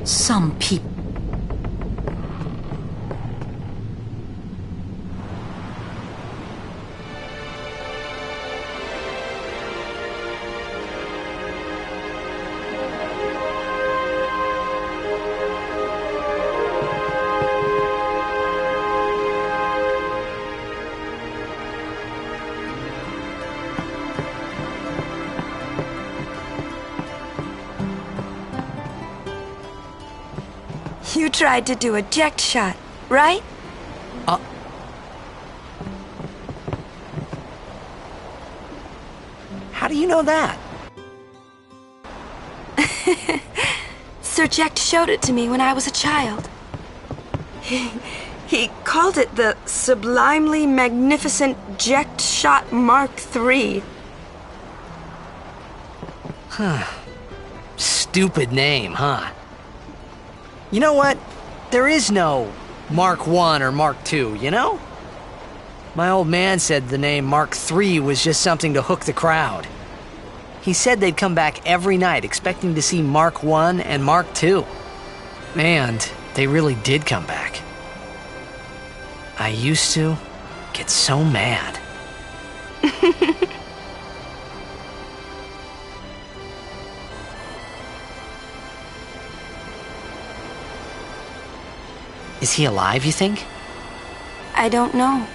Some people. You tried to do a eject shot, right? How do you know that? Sir Jecht showed it to me when I was a child. He called it the Sublimely Magnificent Jecht Shot Mark III. Huh. Stupid name, huh? You know what? There is no Mark I or Mark II, you know? My old man said the name Mark III was just something to hook the crowd. He said they'd come back every night expecting to see Mark I and Mark II. And they really did come back. I used to get so mad. Is he alive, you think? I don't know.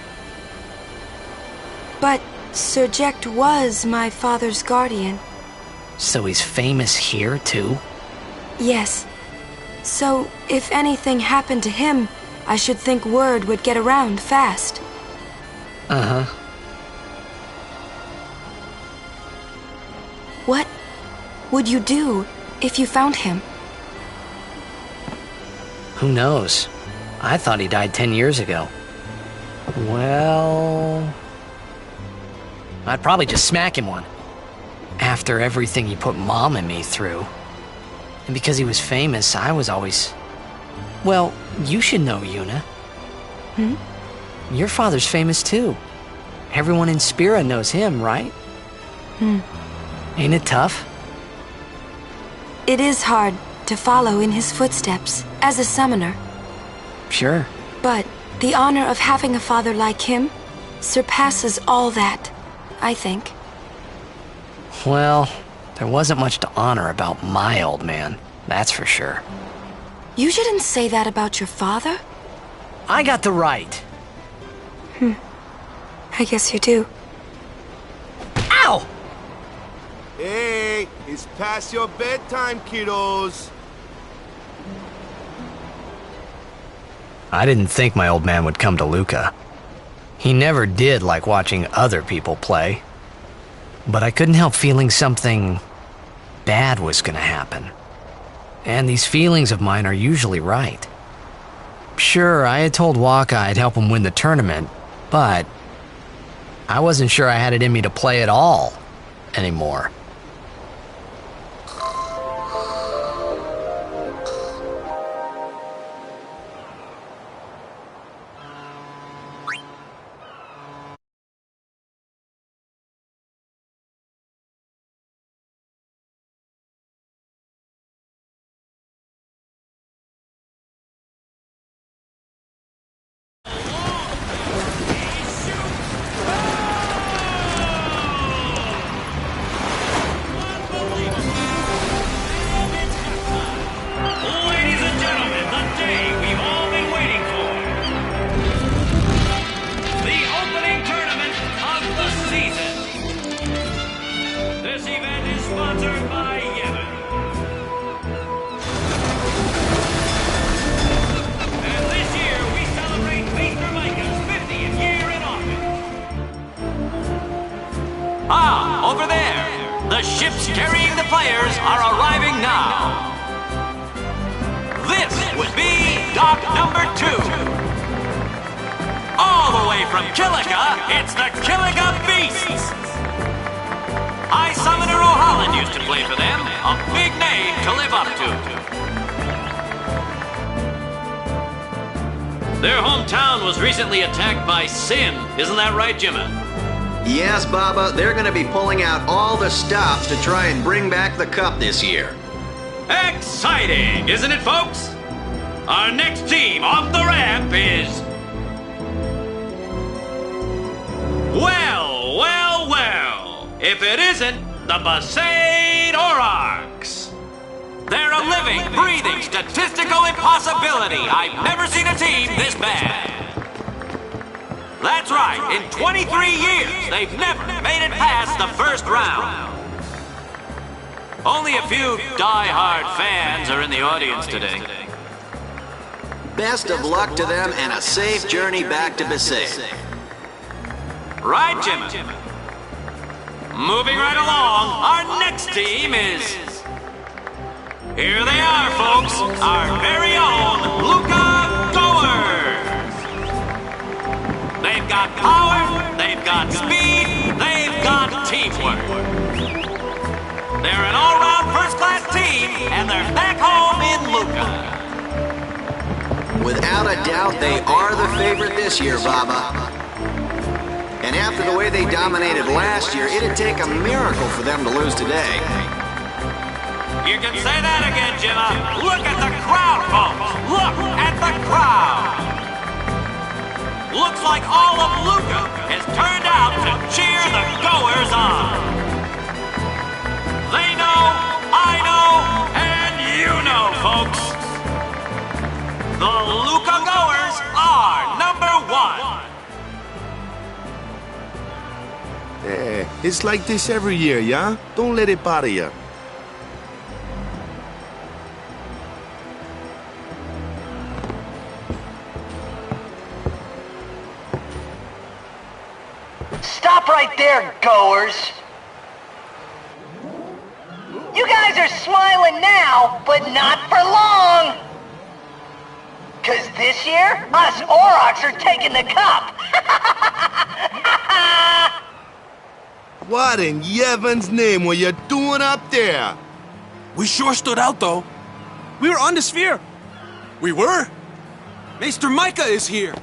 But Sir Jecht was my father's guardian. So he's famous here, too? Yes. So, if anything happened to him, I should think word would get around fast. Uh-huh. What would you do if you found him? Who knows? I thought he died 10 years ago. Well... I'd probably just smack him one. After everything he put Mom and me through. And because he was famous, I was always... Well, you should know, Yuna. Hmm? Your father's famous too. Everyone in Spira knows him, right? Ain't it tough? It is hard to follow in his footsteps as a summoner. Sure. But the honor of having a father like him surpasses all that, I think. Well, there wasn't much to honor about my old man, that's for sure. You shouldn't say that about your father. I got the right. I guess you do. Ow! Hey, it's past your bedtime, kiddos. I didn't think my old man would come to Luca. He never did like watching other people play. But I couldn't help feeling something bad was gonna happen. And these feelings of mine are usually right. Sure, I had told Waka I'd help him win the tournament, but I wasn't sure I had it in me to play at all anymore. Over there! The ships carrying the players are arriving now. This would be dock number 2. All the way from Kilika, it's the Kilika Beasts! High Summoner O'Holland used to play for them, a big name to live up to. Their hometown was recently attacked by Sin, isn't that right, Jimmy? Yes, Baba, they're gonna be pulling out all the stops to try and bring back the cup this year. Exciting, isn't it, folks? Our next team off the ramp is... Well, well, well. If it isn't the Besaid Aurochs. They're a living, breathing, statistical impossibility. I've never seen a team this bad. That's right, in 23 years, they've never made it past the first round. Only a few die-hard fans are in the audience today. Best of luck to them and a safe journey back to Besaid. Right, Jimmy? Moving right along, our next team is... Here they are, folks. Our very own Luca Goers. They've got power, they've got speed, they've got teamwork. They're an all-round first-class team, and they're back home in Luca. Without a doubt, they are the favorite this year, Baba. And after the way they dominated last year, it'd take a miracle for them to lose today. You can say that again, Jimma. Look at the crowd, folks. Look at the crowd. Looks like all of Luca has turned out to cheer the Goers on. They know, I know, and you know, folks. The Luca Goers are #1. It's like this every year, yeah? Don't let it bother you. Stop right there, Goers! You guys are smiling now, but not for long! 'Cause this year, us Aurochs are taking the cup! What in Yevon's name were you doing up there? We sure stood out, though. We were on the sphere. We were. Maester Micah is here.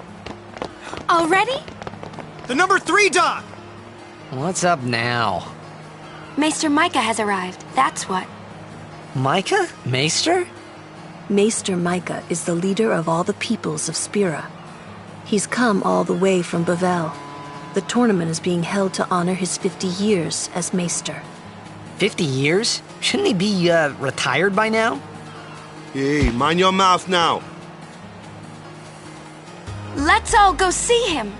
Already? The number 3 Doc. What's up now? Maester Micah has arrived, that's what. Micah? Maester? Maester Micah is the leader of all the peoples of Spira. He's come all the way from Bavel. The tournament is being held to honor his 50 years as Maester. 50 years? Shouldn't he be, retired by now? Hey, mind your mouth now. Let's all go see him.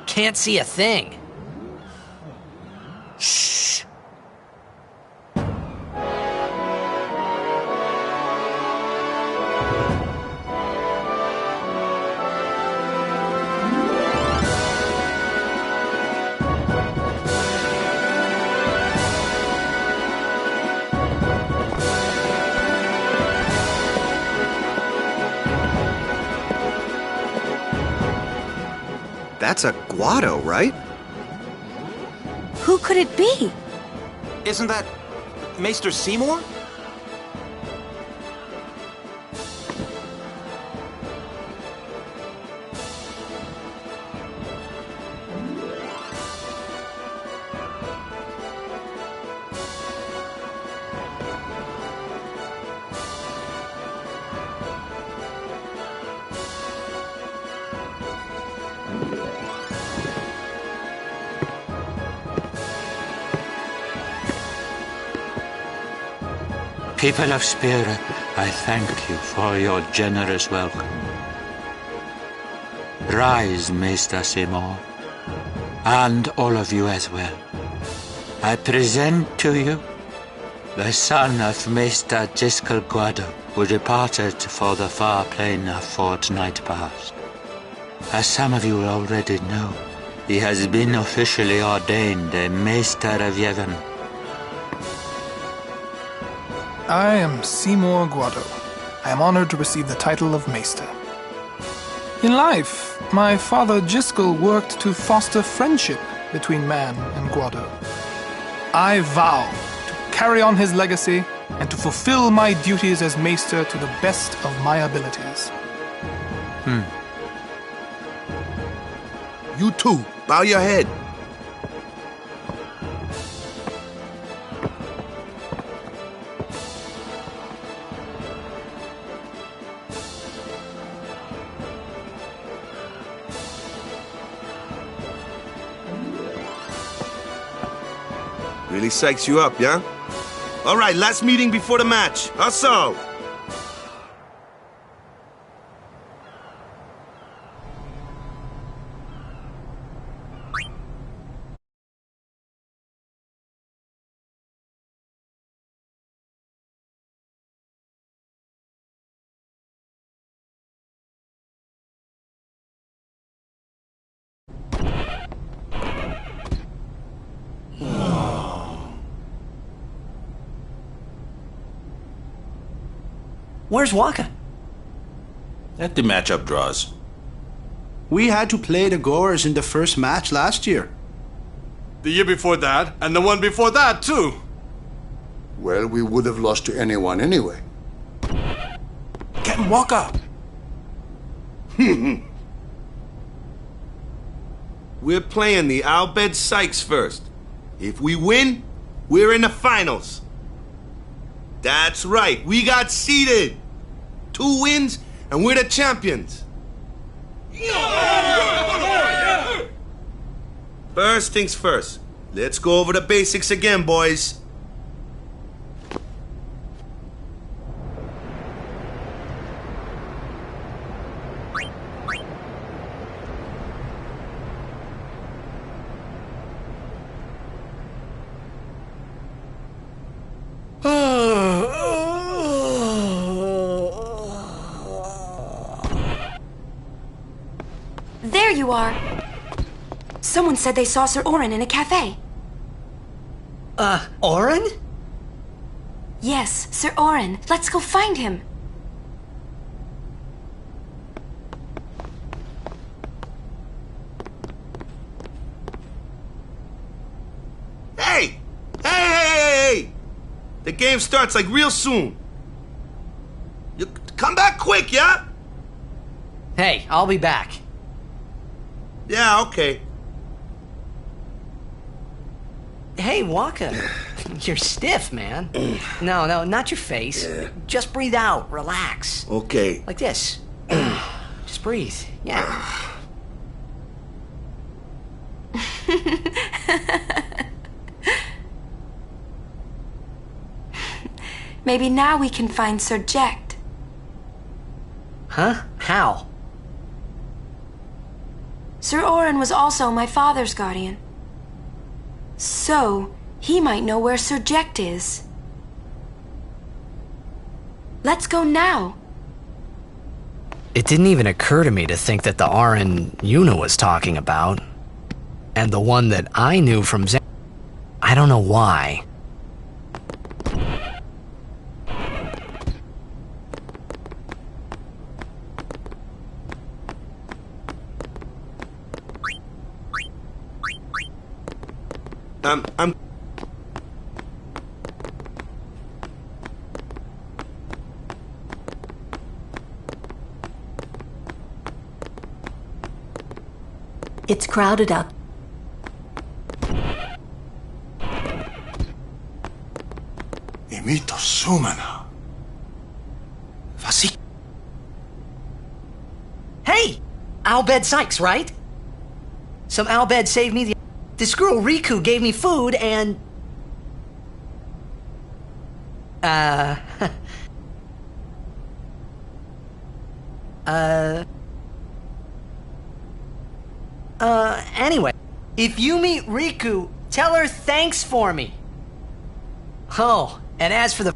Can't see a thing. Shh. That's a Guado, right? Who could it be? Isn't that Maester Seymour? People of Spira, I thank you for your generous welcome. Rise, Maester Seymour, and all of you as well. I present to you the son of Maester Jiskel Guado, who departed for the far plain a fortnight past. As some of you already know, He has been officially ordained a Maester of Yevon. I am Seymour Guado. I am honored to receive the title of Maester. In life, my father Jiskel worked to foster friendship between man and Guado. I vow to carry on his legacy and to fulfill my duties as Maester to the best of my abilities. You too. Bow your head. Really psychs you up, yeah? All right, last meeting before the match. Hustle! Where's Waka? Let the matchup draws. We had to play the Goers in the first match last year. The year before that, and the one before that, too. Well, we would have lost to anyone anyway. Captain Walker! We're playing the Albed Sykes first. If we win, we're in the finals. That's right, we got seeded. 2 wins, and we're the champions. First things first. Let's go over the basics again, boys. There you are. Someone said they saw Sir Orin in a cafe. Orin? Yes, Sir Orin. Let's go find him. Hey! Hey! The game starts like real soon. You come back quick, yeah? Hey, I'll be back. Yeah, okay. Hey, Waka. You're stiff, man. No, not your face. Just breathe out. Relax. Okay. Like this. Just breathe. Yeah. Maybe now we can find Sir Jecht. Huh? How? Sir Orin was also my father's guardian. So, he might know where Sir Jecht is. Let's go now. It didn't even occur to me to think that the Orin Yuna was talking about, and the one that I knew from I don't know why. It's crowded out. Imito Sumana. Hey! Albed Sykes, right? Some Albed saved me. This girl Riku gave me food and... Anyway, if you meet Riku, tell her thanks for me. Oh, and as for the...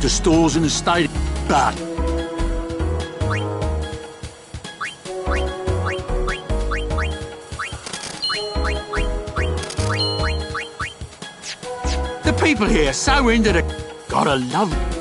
The store's in a state of bad. The people here so into the... Gotta love it.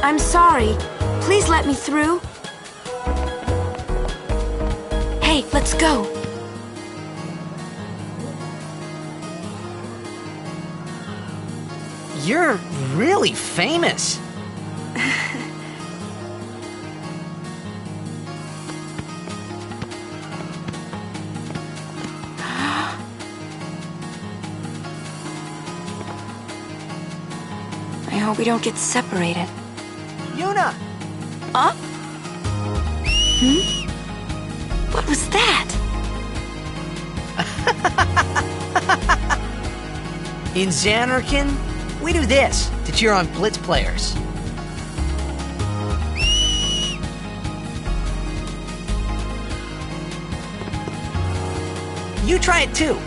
I'm sorry. Please let me through. Hey, let's go. You're really famous. I hope we don't get separated. Yuna! Huh? What was that? In Xanarkin, we do this to cheer on Blitz players. You try it too.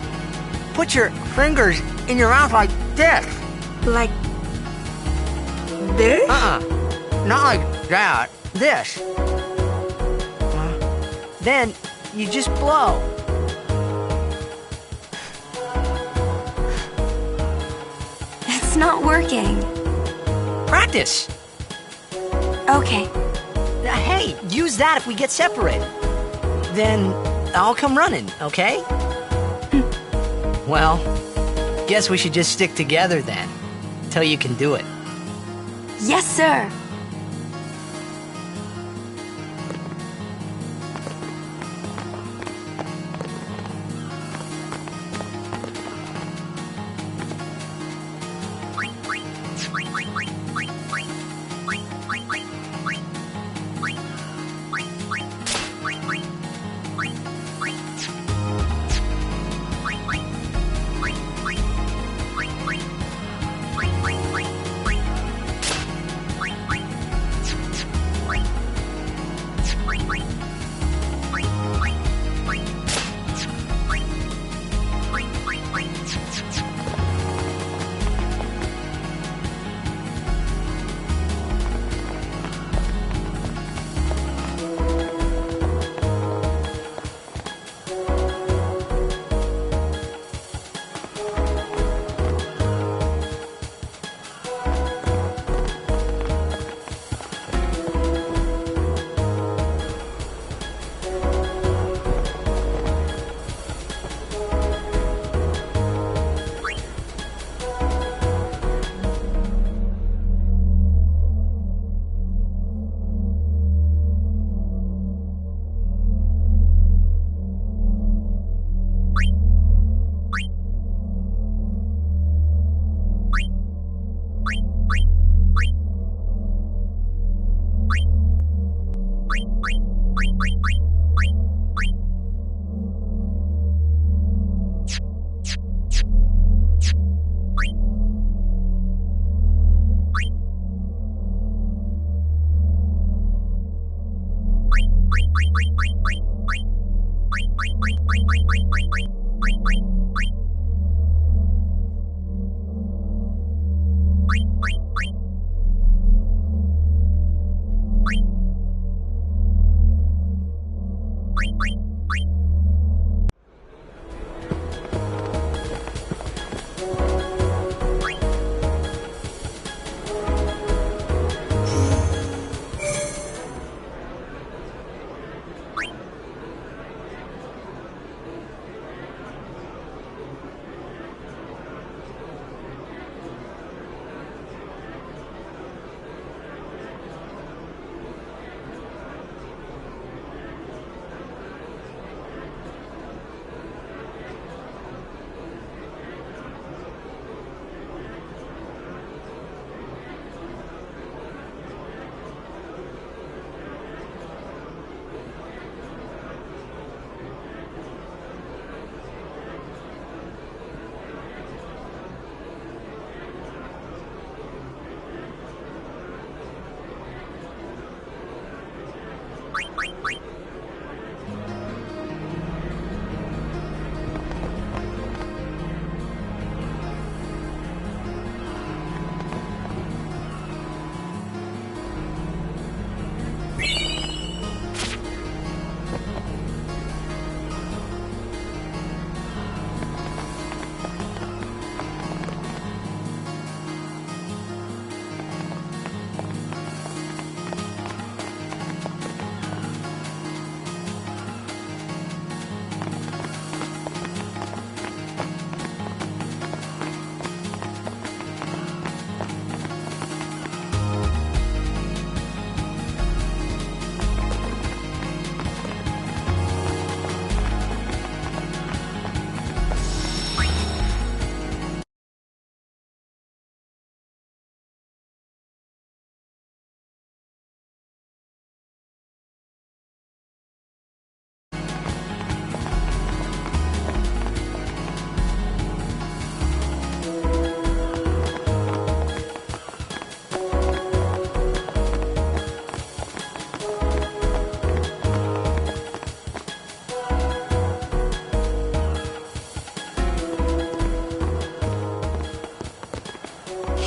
Put your fingers in your mouth like this. Like this? Not like that. This. Then you just blow. It's not working. Practice. Okay. Hey, use that if we get separated. Then I'll come running, okay? Well, guess we should just stick together then, till you can do it. Yes, sir.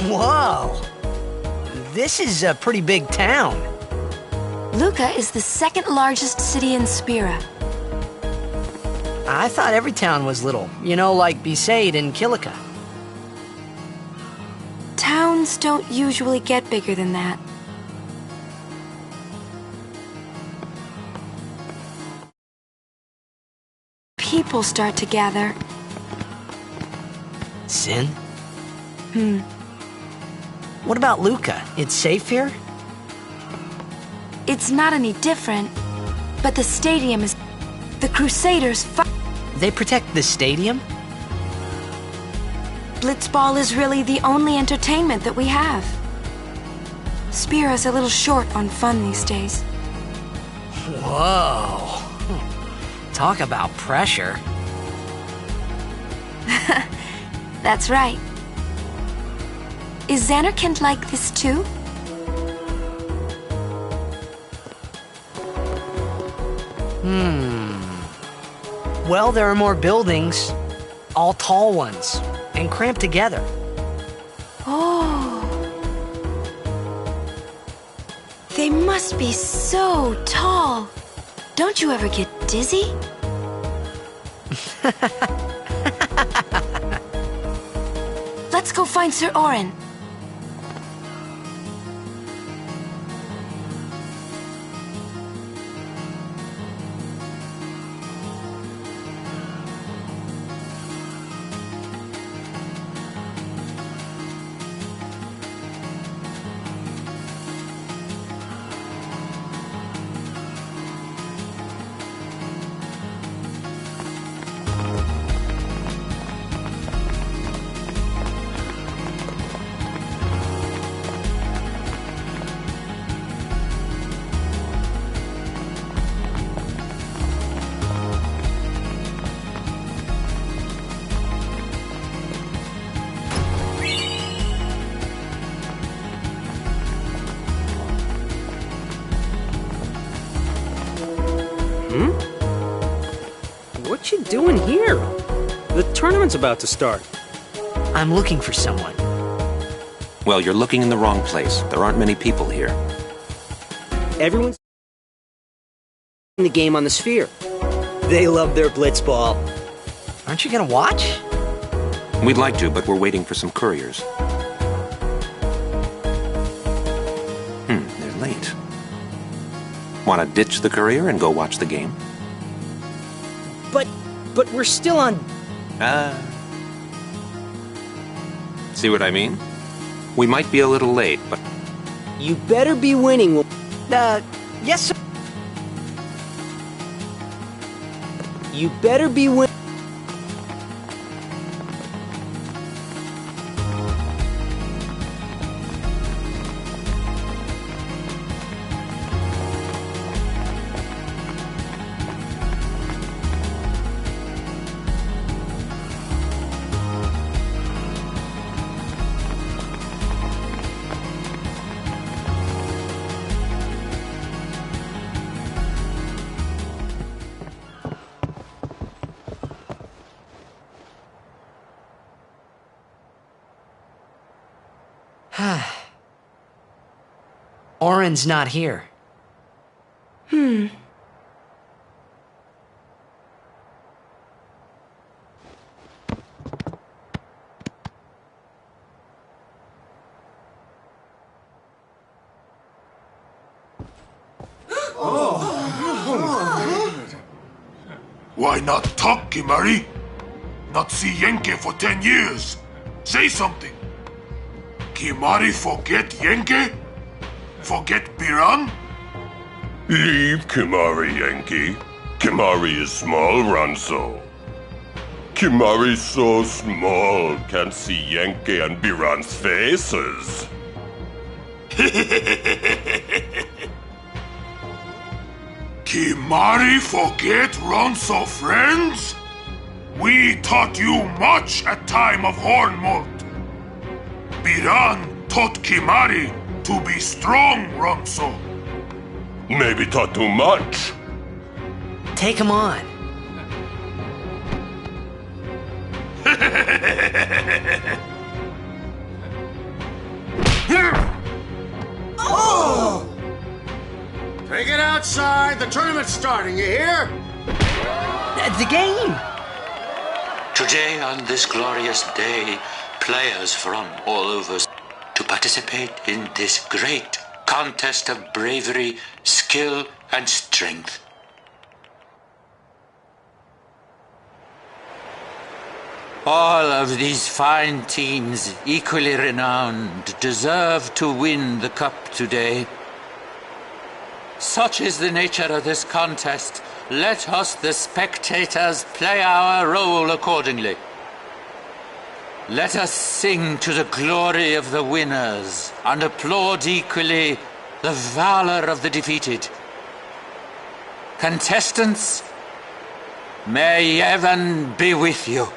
Whoa! This is a pretty big town. Lucca is the second largest city in Spira. I thought every town was little, you know, like Besaid and Kilika. Towns don't usually get bigger than that. People start to gather. Sin? Hmm. What about Lucca? It's safe here? It's not any different, but the stadium is... The Crusaders They protect the stadium? Blitzball is really the only entertainment that we have. Spira's a little short on fun these days. Whoa. Talk about pressure. That's right. Is Xanarkand like this too? Well, there are more buildings, all tall ones, and cramped together. Oh. They must be so tall. Don't you ever get dizzy? Let's go find Sir Orin. What you doing here? The tournament's about to start. I'm looking for someone. Well, you're looking in the wrong place. There aren't many people here. Everyone's in the game on the sphere. They love their blitzball. Aren't you gonna watch? We'd like to, but we're waiting for some couriers. They're late. Want to ditch the courier and go watch the game? But we're still on... See what I mean? We might be a little late, but... You better be winning. Yes, sir. You better be winning. Oren's not here. Why not talk, Kimari? Not see Yenke for 10 years. Say something. Kimari forget Yenke? Forget Biran? Leave Kimari, Yankee. Kimari is small, Ranso. Kimari's so small, can't see Yankee and Biran's faces. Kimari forget Ronso friends? We taught you much at time of Hornmold. Biran taught Kimari to be strong, Ronso. Maybe taught too much. Take him on. Oh! Take it outside. The tournament's starting, you hear? The game! Today, on this glorious day, players from all over to participate in this great contest of bravery, skill, and strength. All of these fine teams, equally renowned, deserve to win the cup today. Such is the nature of this contest. Let us, the spectators, play our role accordingly. Let us sing to the glory of the winners and applaud equally the valor of the defeated. Contestants, may heaven be with you.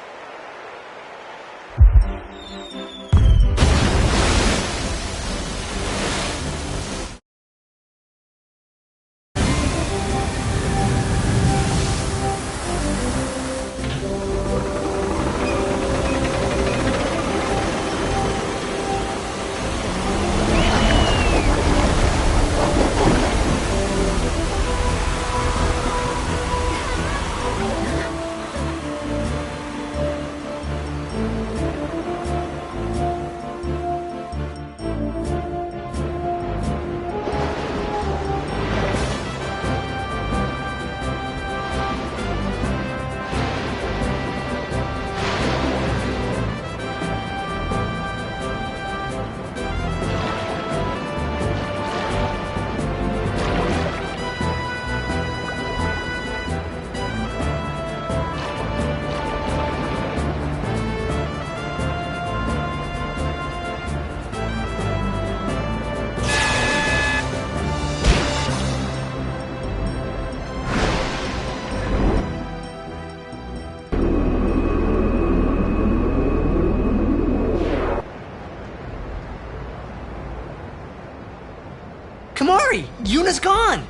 Kamari! Yuna's gone!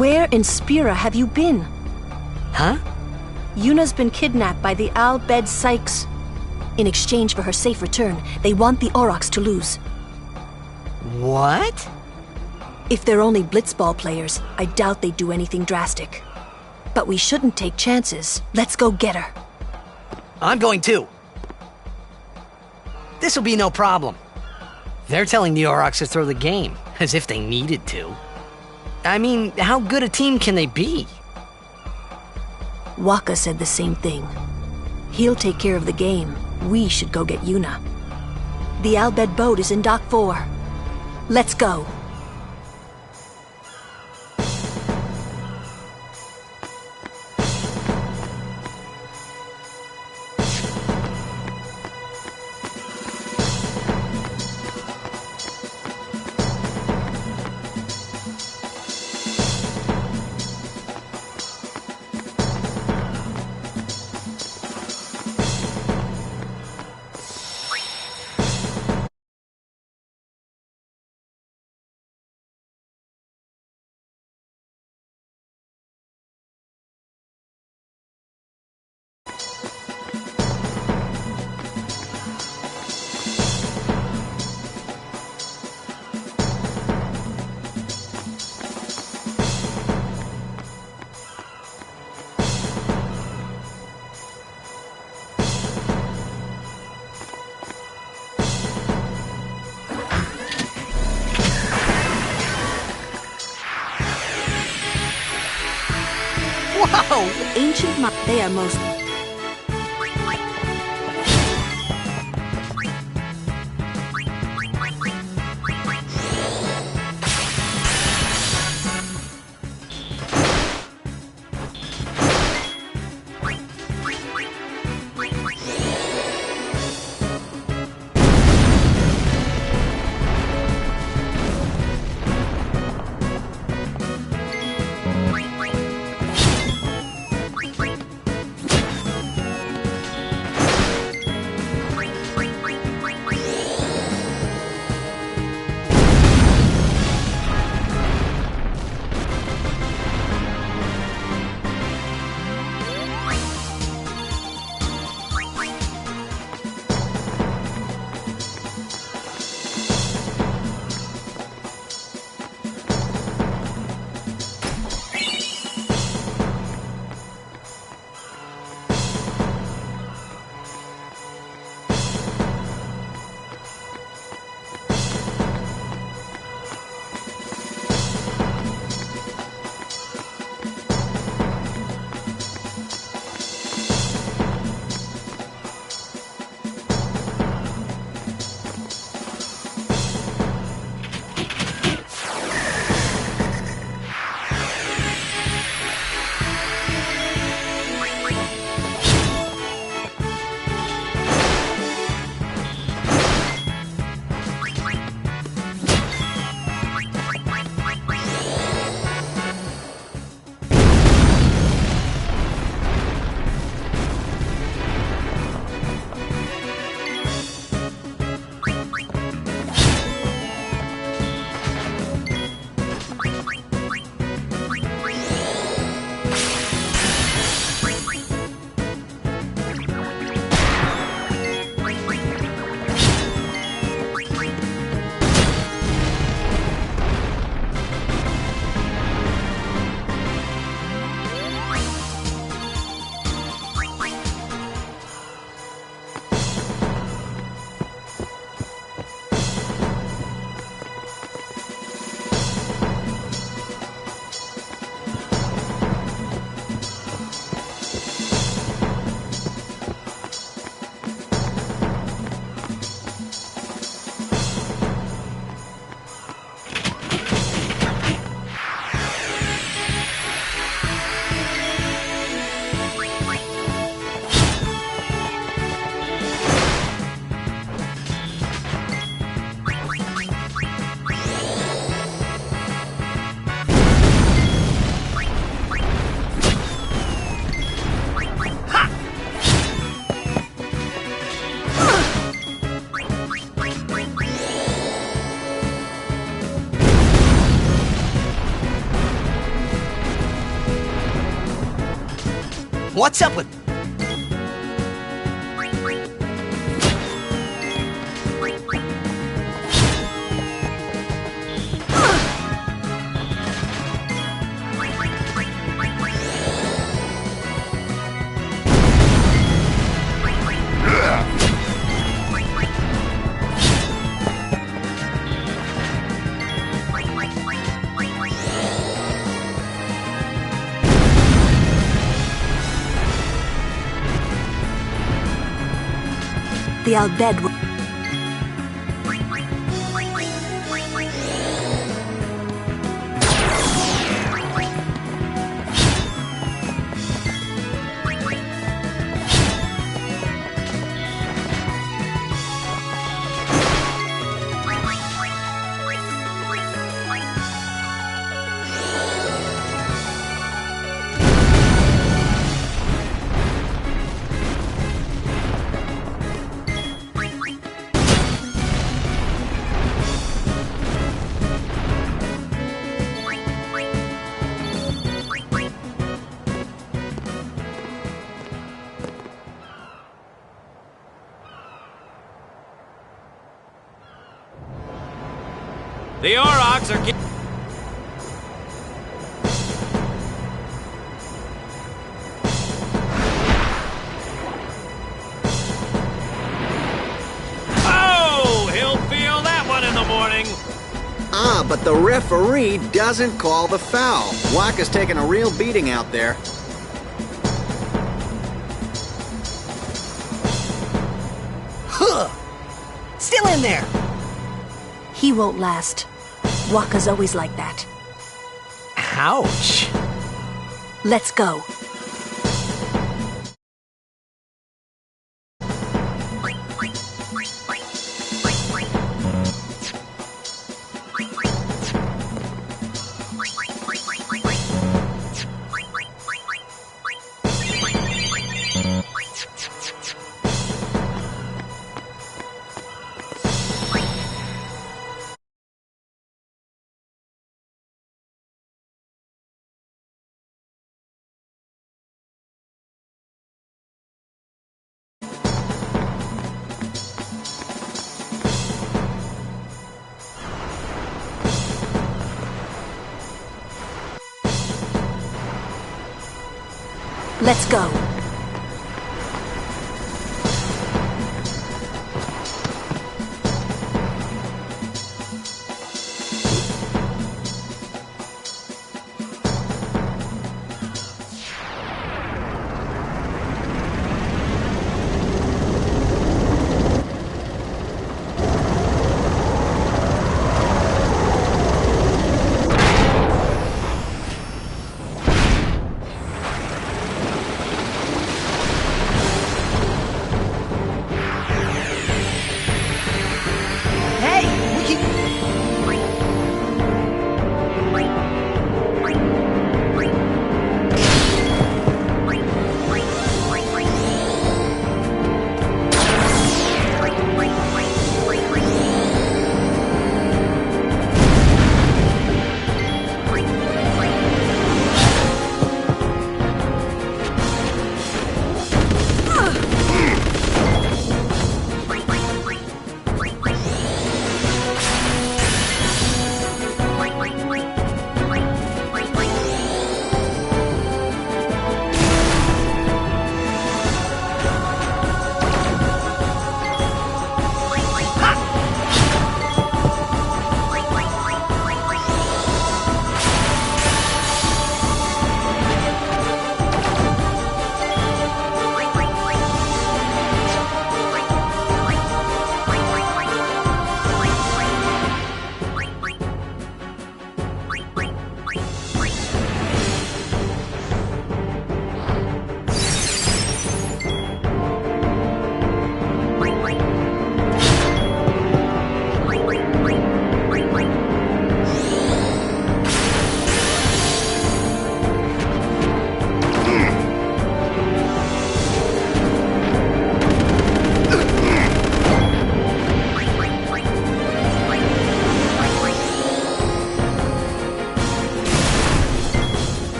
Where in Spira have you been? Huh? Yuna's been kidnapped by the Al Bhed Sykes. In exchange for her safe return, they want the Aurochs to lose. What? If they're only blitzball players, I doubt they'd do anything drastic. But we shouldn't take chances. Let's go get her. I'm going too. This'll be no problem. They're telling the Aurochs to throw the game, as if they needed to. I mean, how good a team can they be? Waka said the same thing. He'll take care of the game. We should go get Yuna. The Al Bhed boat is in Dock 4. Let's go. Whoa! Ancient they are most... What's up with... The Albed will... The Aurochs are... Oh! He'll feel that one in the morning. Ah, but the referee doesn't call the foul. Waka's taking a real beating out there. Huh! Still in there! He won't last. Waka's always like that. Ouch! Let's go. Let's go.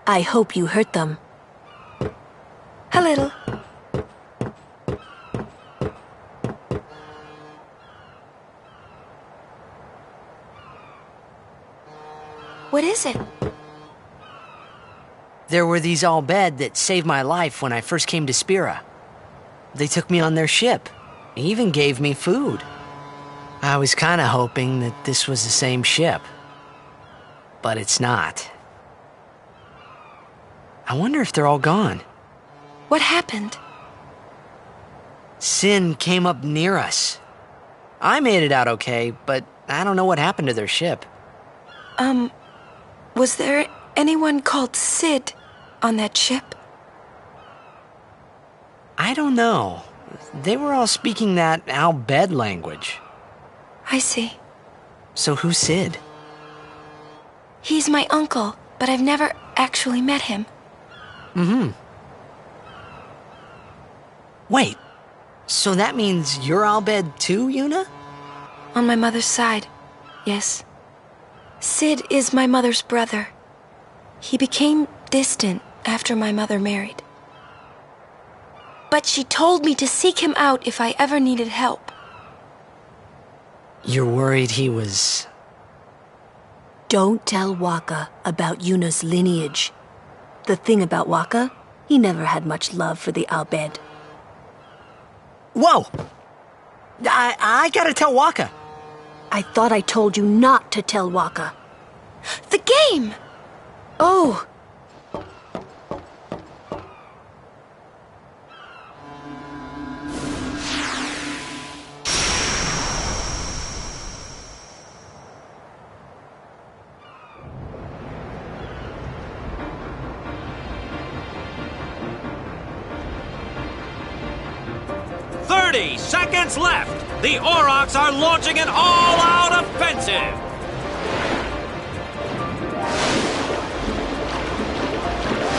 I hope you hurt them. A little. What is it? There were these Al Bhed that saved my life when I first came to Spira. They took me on their ship, even gave me food. I was kind of hoping that this was the same ship, but it's not. I wonder if they're all gone. What happened? Sin came up near us. I made it out okay, but I don't know what happened to their ship. Was there anyone called Sid on that ship? I don't know. They were all speaking that Al Bhed language. I see. So who's Sid? He's my uncle, but I've never actually met him. Mm-hmm. Wait, so that means you're Al Bhed too, Yuna? On my mother's side, yes. Sid is my mother's brother. He became distant after my mother married. But she told me to seek him out if I ever needed help. You're worried he was... Don't tell Waka about Yuna's lineage. The thing about Waka, he never had much love for the Al Bhed. Whoa! I gotta tell Waka. I thought I told you not to tell Waka. The game! Oh! Seconds left. The Aurochs are launching an all-out offensive.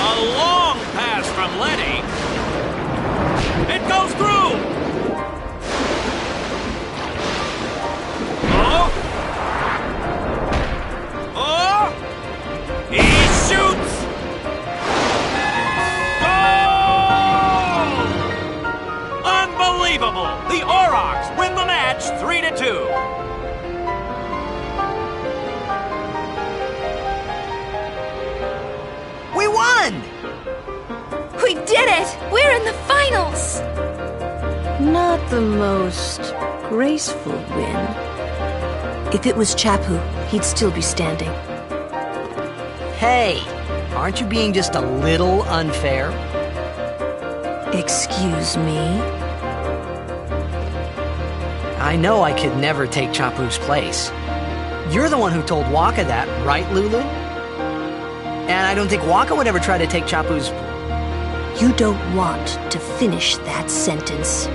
A long pass from Letty. It goes through. Oh. Oh. He shoots. Unbelievable! The Aurochs win the match 3-2. We won! We did it! We're in the finals! Not the most graceful win. If it was Chapu, he'd still be standing. Hey, aren't you being just a little unfair? Excuse me? I know I could never take Chapu's place. You're the one who told Waka that, right, Lulu? And I don't think Waka would ever try to take Chapu's... You don't want to finish that sentence.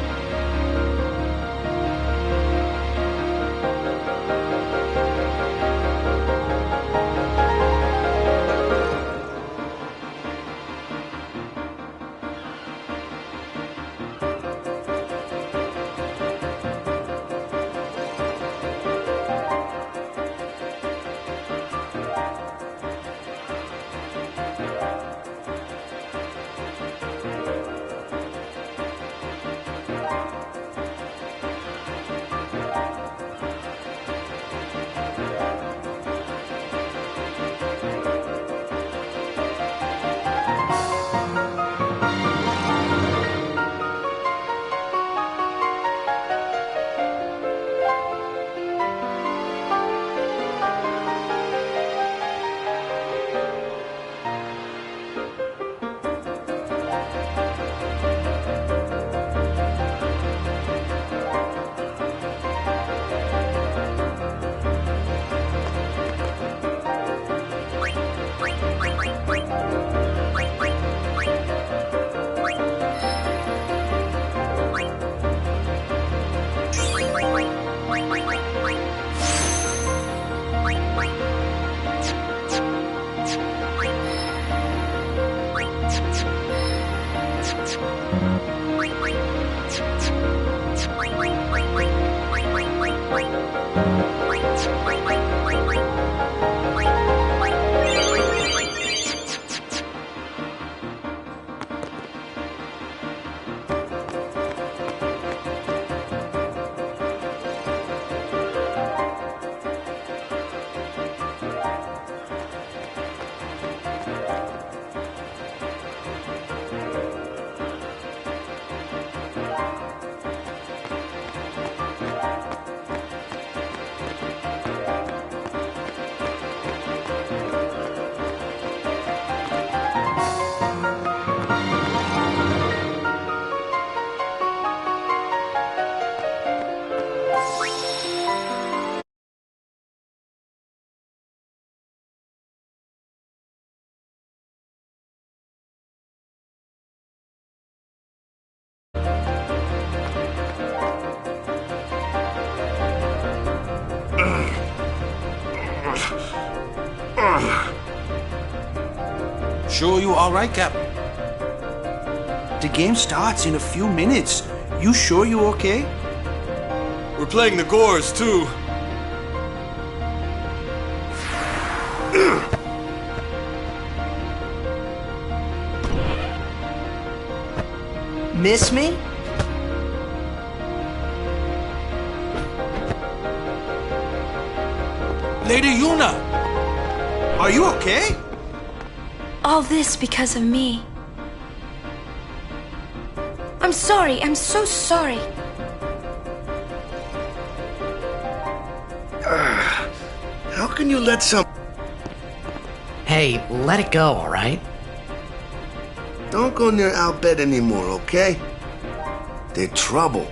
Sure you all right, Captain? The game starts in a few minutes. You sure you okay? We're playing the Gores, too. Miss me? Lady Yuna! Are you okay? All this because of me. I'm sorry. I'm so sorry. How can you let some... Hey, let it go, all right? Don't go near Al Bhed anymore, okay? They're trouble.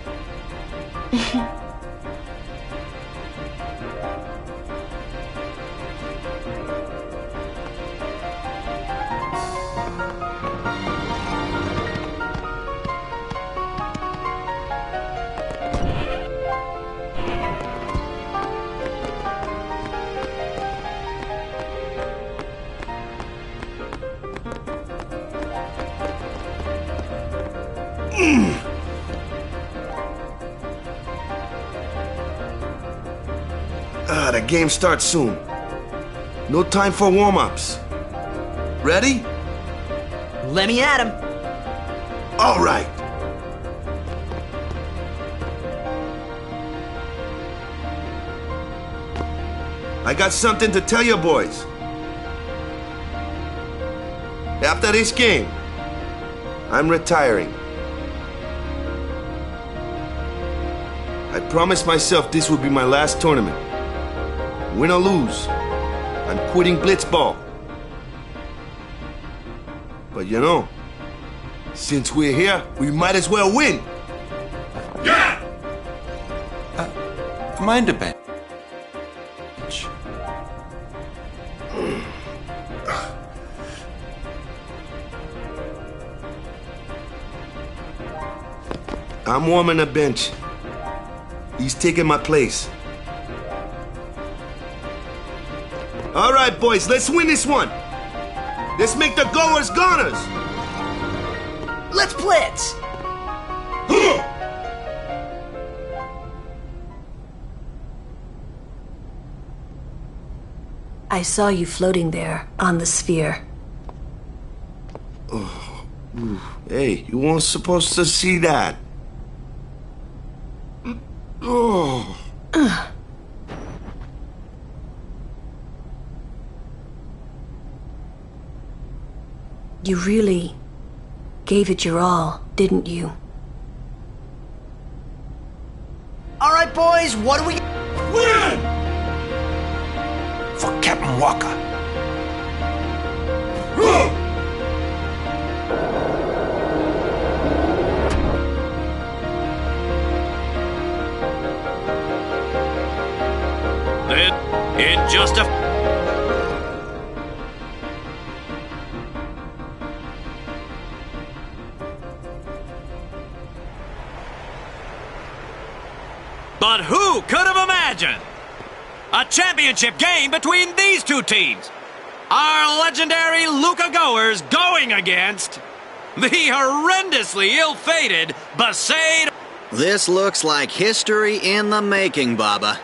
The game starts soon. No time for warm-ups. Ready? Let me at him. All right. I got something to tell you boys. After this game, I'm retiring. I promised myself this would be my last tournament. Win or lose, I'm quitting Blitzball. But you know, since we're here, we might as well win. Yeah! Mind a bench. I'm warming the bench. He's taking my place. All right, boys, let's win this one. Let's make the goers goners. Let's blitz. I saw you floating there on the sphere. Oh, hey, you weren't supposed to see that. Oh. You really gave it your all, didn't you? All right, boys, what do we... Win! For Captain Walker. In just a... But who could have imagined a championship game between these two teams? Our legendary Luca Goers going against the horrendously ill-fated Besaid. This looks like history in the making, Baba.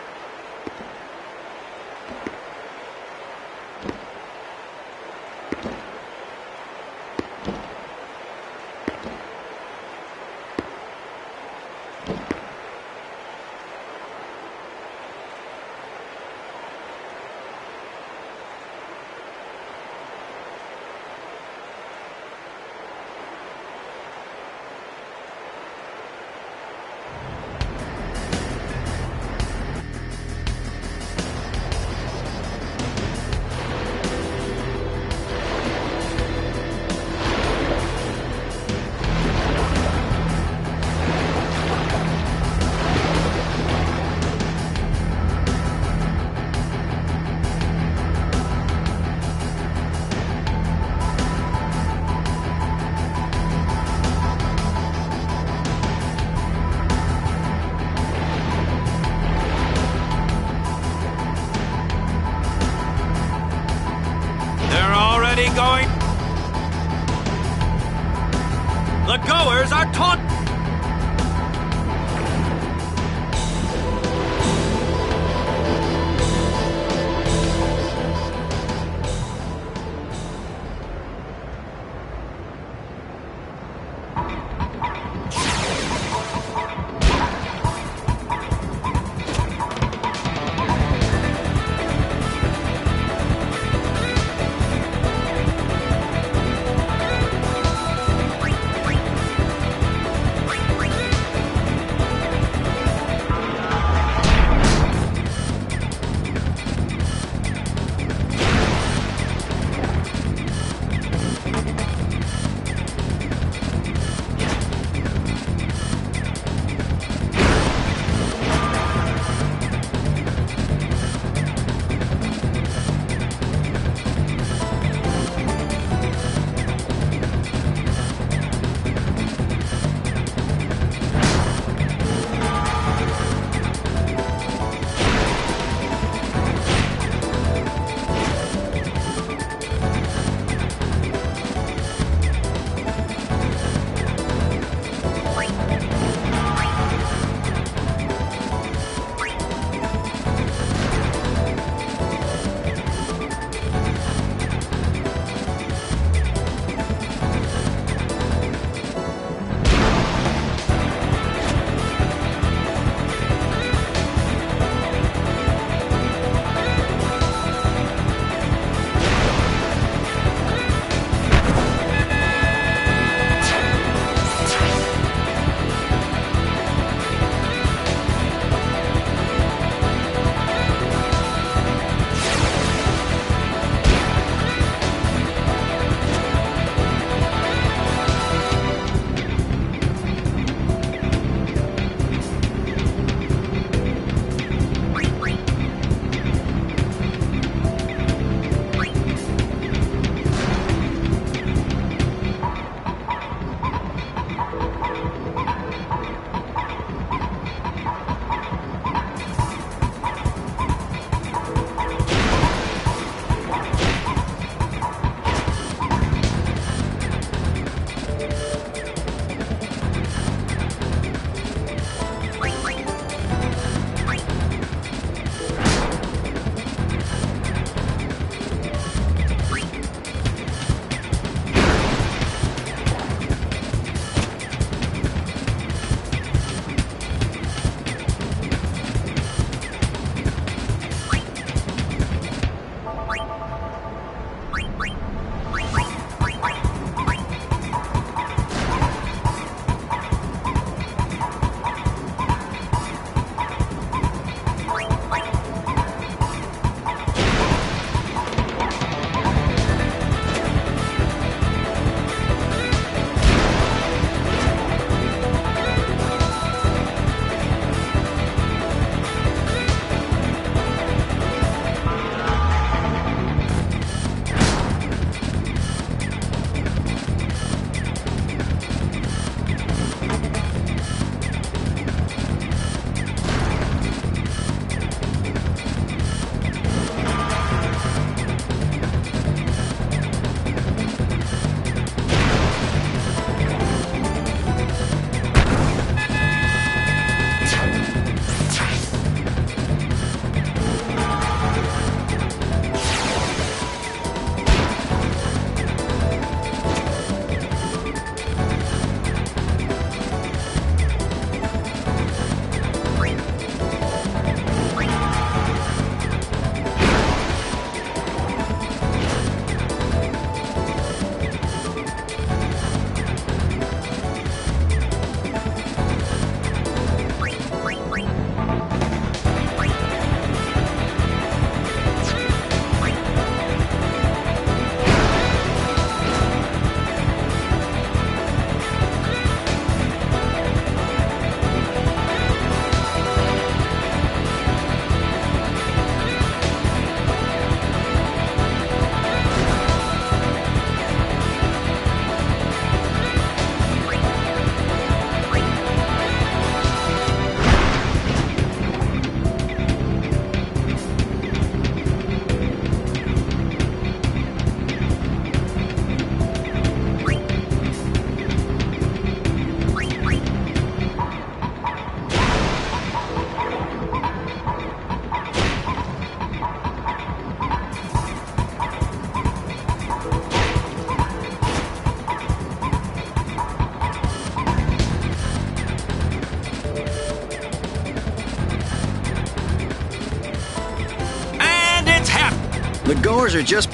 The goers are just...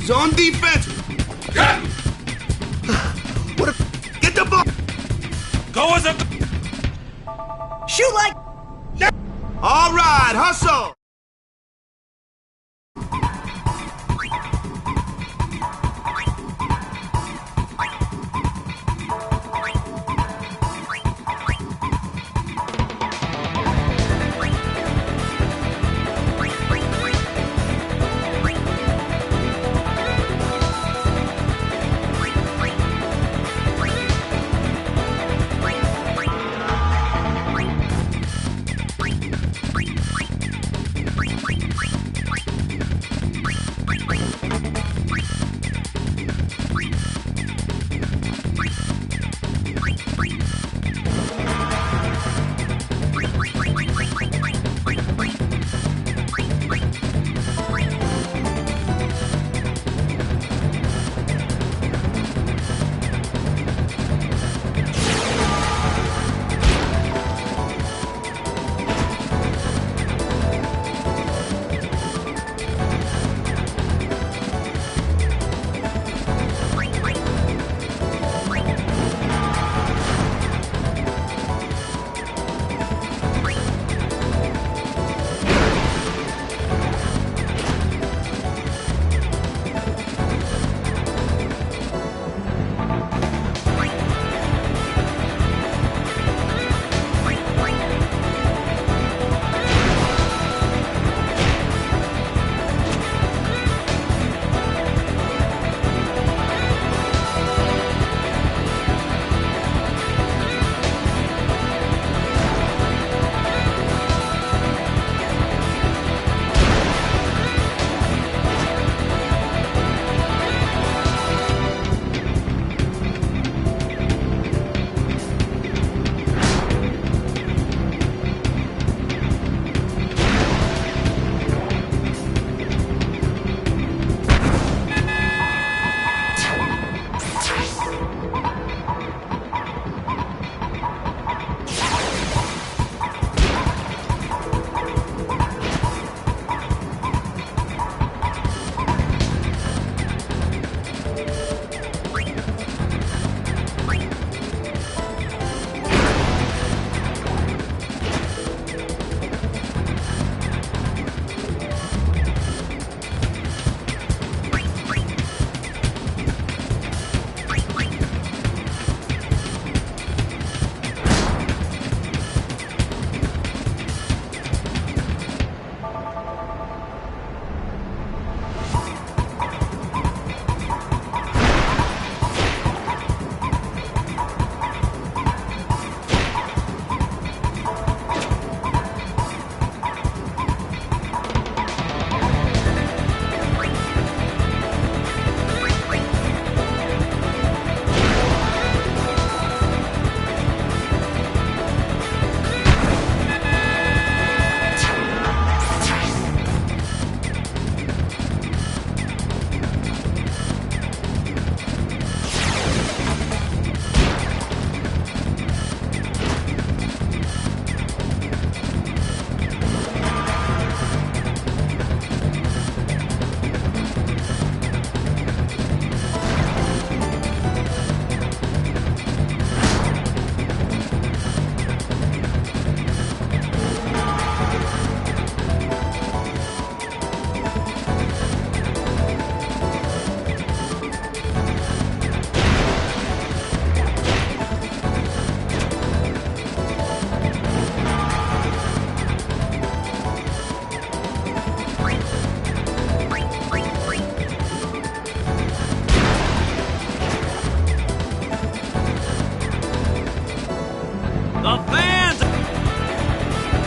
Zone defense! What a... Get the ball! Go as a... Shoot like... All right, hustle!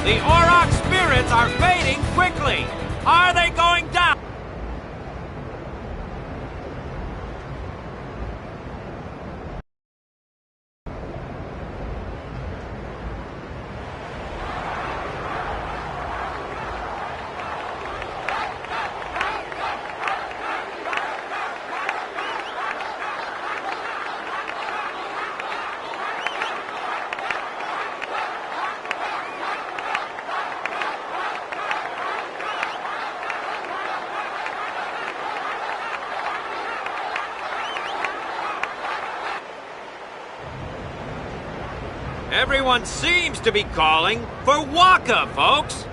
The Auroch spirits are fading quickly. Are they going down? Everyone seems to be calling for Waka, folks.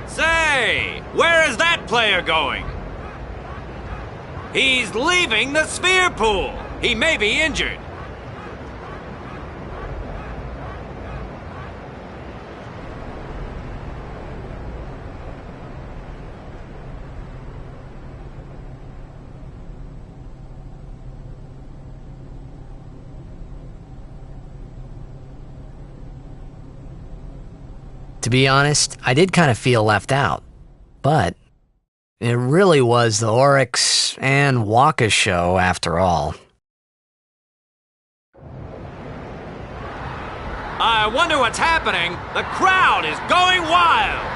Say, where is that player going? He's leaving the sphere pool. He may be injured. To be honest, I did kind of feel left out. But it really was the Oryx and Waka show after all. I wonder what's happening. The crowd is going wild.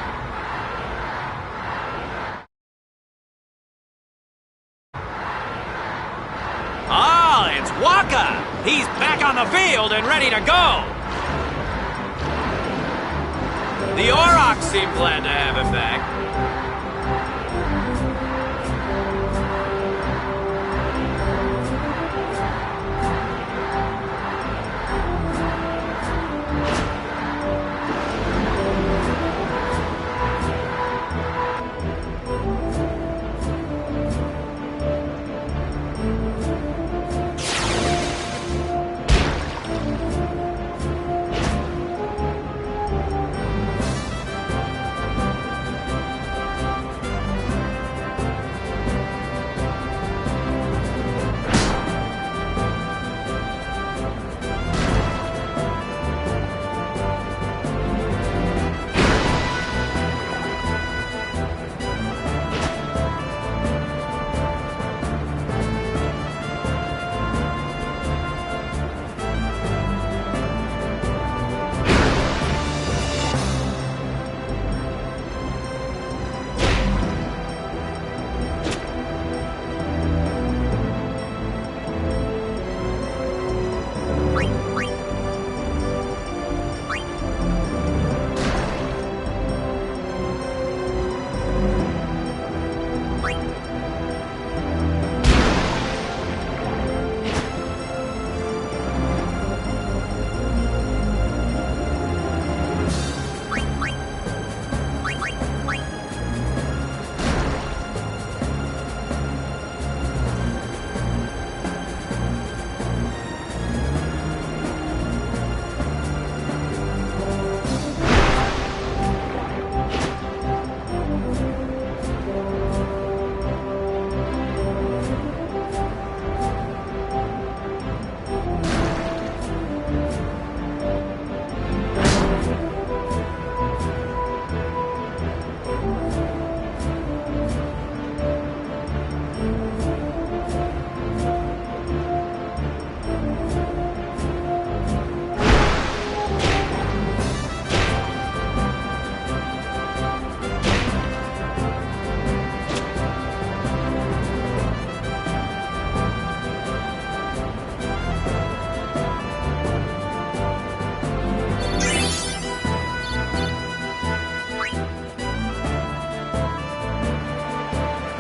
Ah, it's Waka. He's back on the field and ready to go. The Aurochs seem glad to have him back.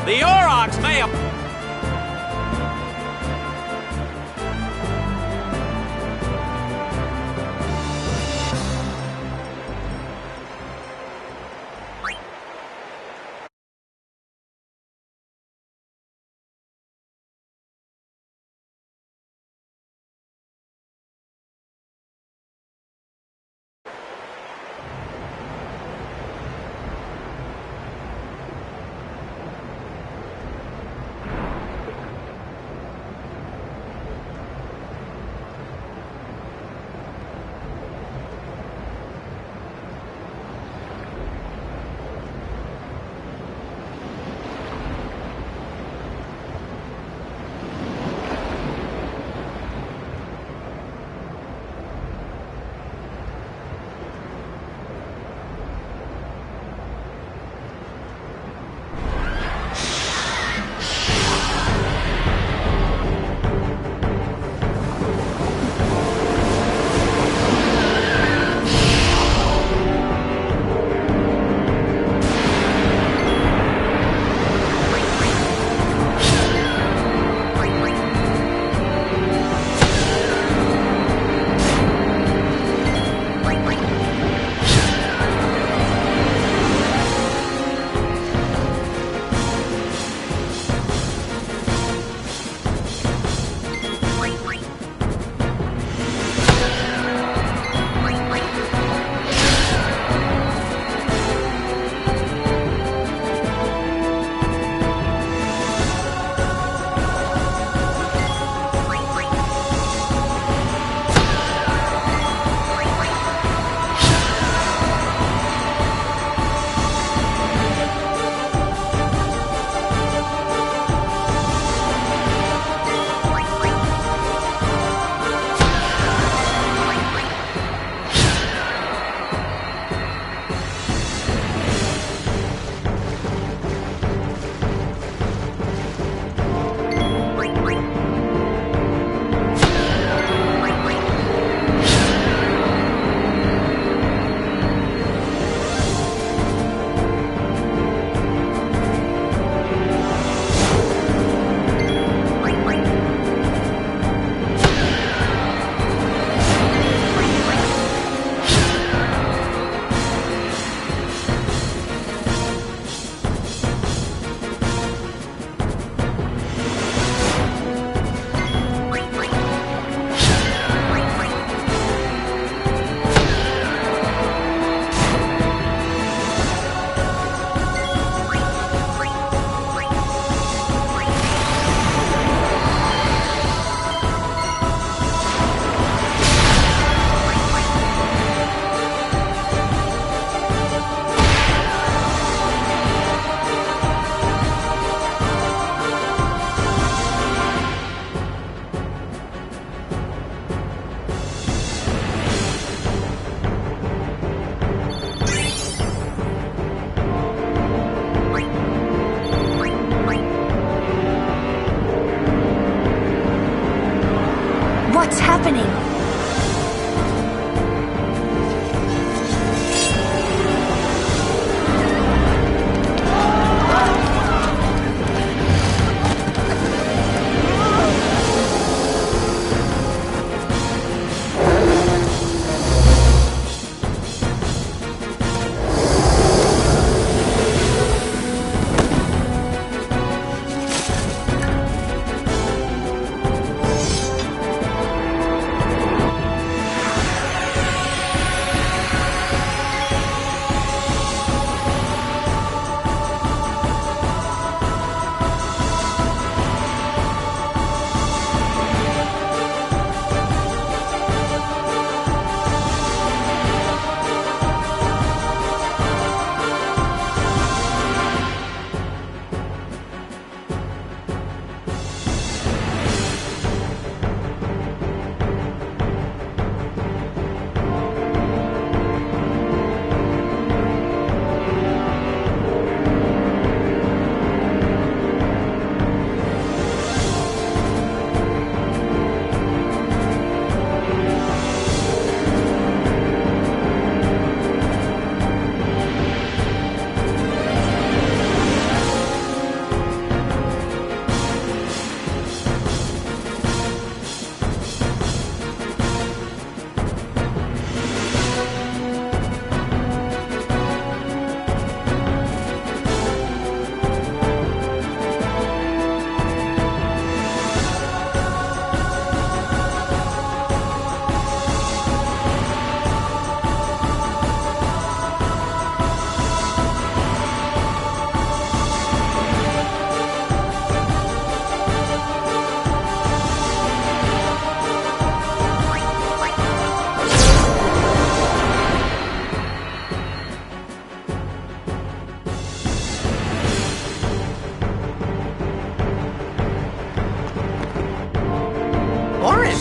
The Aurochs may have...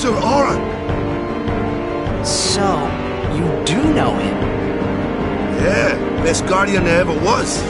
Sir Auroch! So, you do know him? Yeah, best guardian there ever was.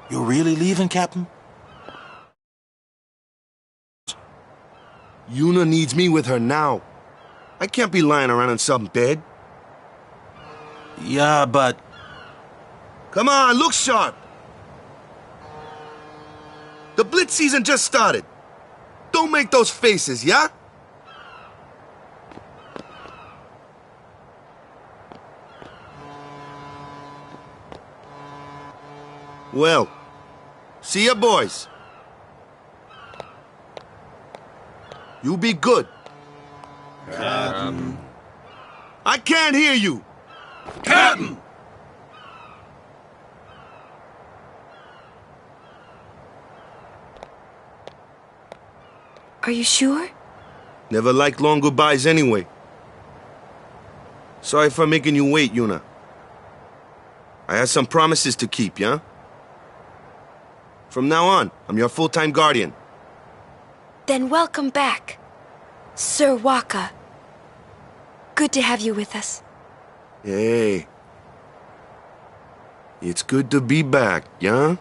You're really leaving, Captain? Yuna needs me with her now. I can't be lying around in some bed. Yeah, but... Come on, look sharp! The Blitz season just started. Don't make those faces, yeah? Well, see ya, boys. You be good. Captain. I can't hear you. Captain! Are you sure? Never liked long goodbyes anyway. Sorry for making you wait, Yuna. I had some promises to keep, yeah? From now on, I'm your full-time guardian. Then welcome back, Sir Waka. Good to have you with us. Hey. It's good to be back, yeah?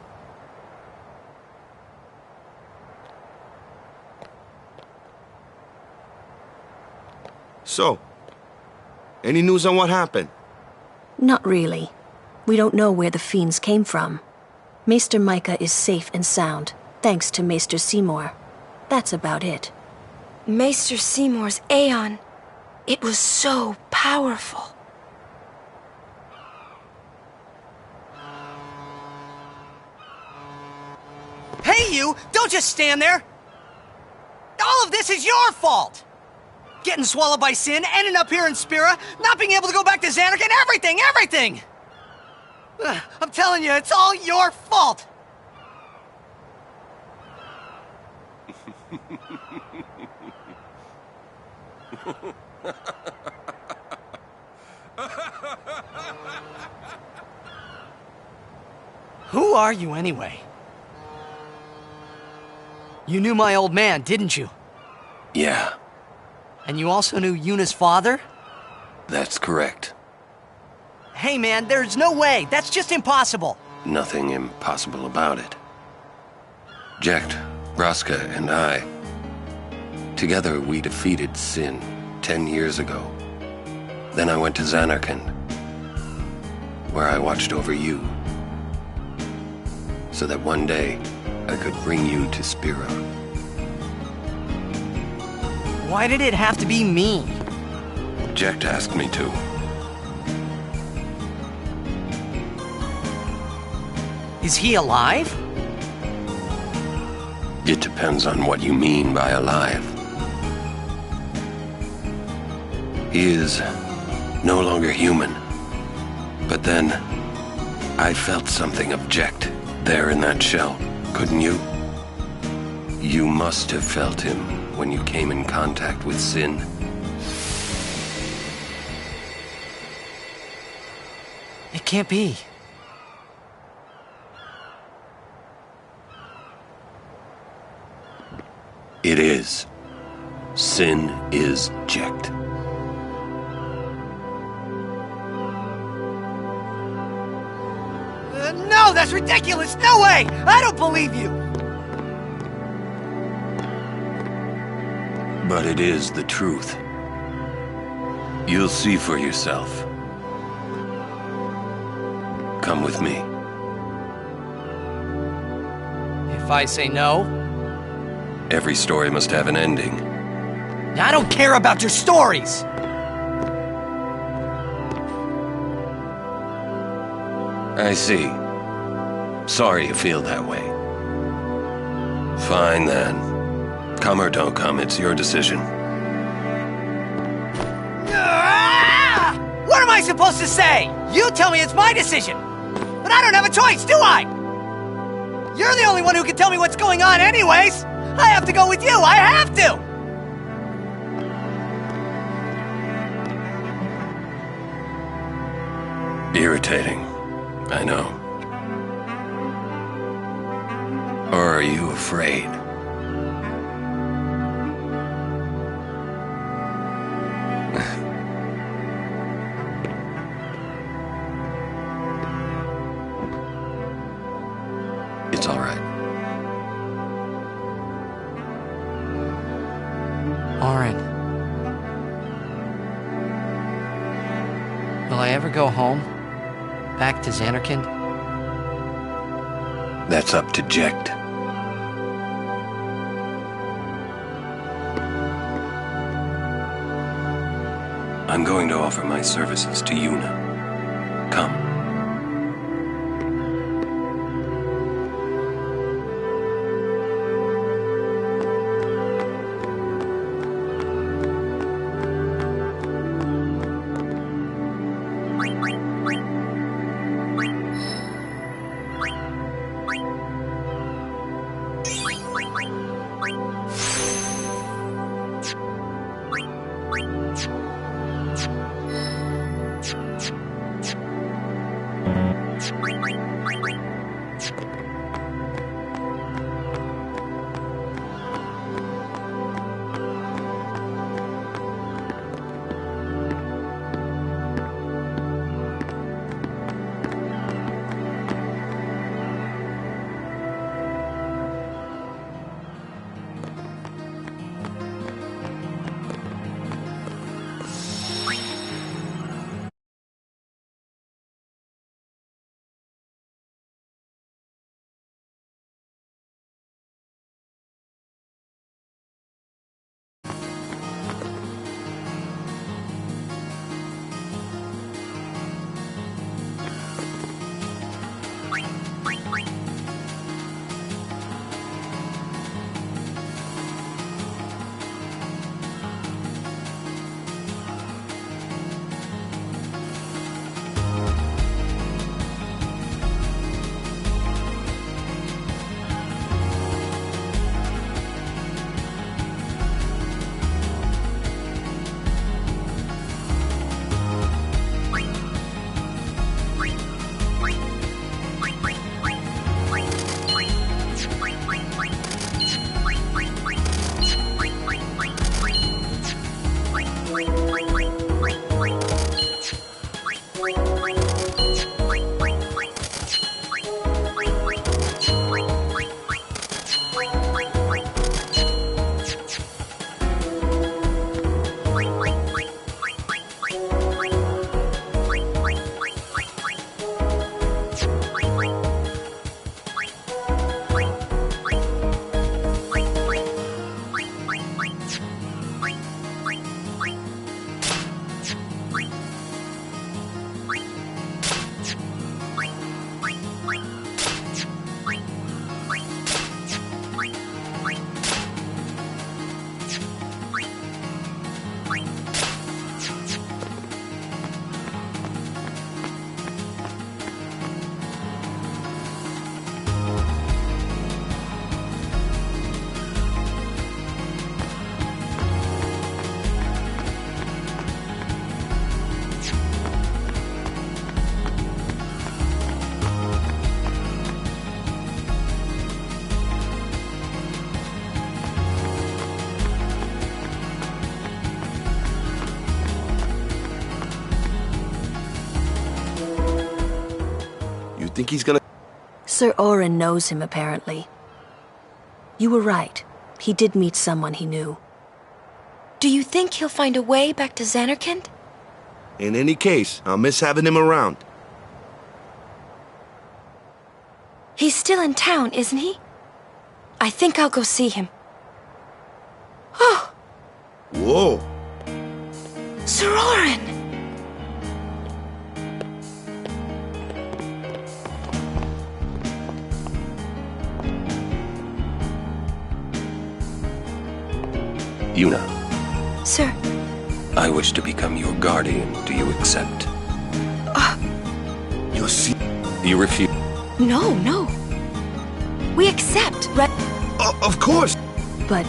So, any news on what happened? Not really. We don't know where the fiends came from. Maester Micah is safe and sound, thanks to Maester Seymour. That's about it. Maester Seymour's Aeon. It was so powerful. Hey, you! Don't just stand there! All of this is your fault! Getting swallowed by sin, ending up here in Spira, not being able to go back to Xanarkand, everything! I'm telling you, it's all your fault! Who are you anyway? You knew my old man, didn't you? Yeah. And you also knew Yuna's father? That's correct. Hey man, there's no way. That's just impossible. Nothing impossible about it. Jecht, Vraska, and I, together we defeated Sin 10 years ago. Then I went to Xanarkand, where I watched over you, so that one day I could bring you to Spira. Why did it have to be me? Jecht asked me to. Is he alive? It depends on what you mean by alive. He is no longer human. But then, I felt something of Jecht there in that shell, couldn't you? You must have felt him when you came in contact with Sin. It can't be. It is. Sin is Jecht. No, that's ridiculous! No way! I don't believe you! But it is the truth. You'll see for yourself. Come with me. If I say no? Every story must have an ending. I don't care about your stories! I see. Sorry you feel that way. Fine then. Come or don't come, it's your decision. What am I supposed to say? You tell me it's my decision. But I don't have a choice, do I? You're the only one who can tell me what's going on anyways. I have to go with you. I have to. Irritating. I know. Or are you afraid? It's all right. Oren. Will I ever go home? Back to Xanarkand? That's up to Jecht. I'm going to offer my services to Yuna. Come. Think he's gonna... Sir Orin knows him, apparently. You were right. He did meet someone he knew. Do you think he'll find a way back to Xanarkand? In any case, I'll miss having him around. He's still in town, isn't he? I think I'll go see him. Oh! Whoa! Sir Orin! Yuna. Sir. I wish to become your guardian. Do you accept? You'll see. You refuse? No, no. We accept, right? Of course! But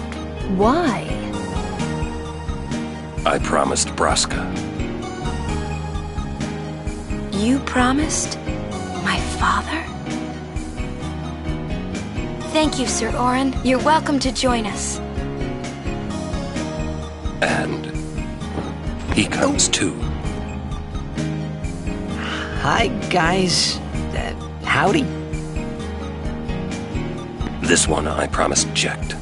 why? I promised Braska. You promised? My father? Thank you, Sir Orin. You're welcome to join us. And he comes too. Hi, guys. Howdy. This one I promised Jecht.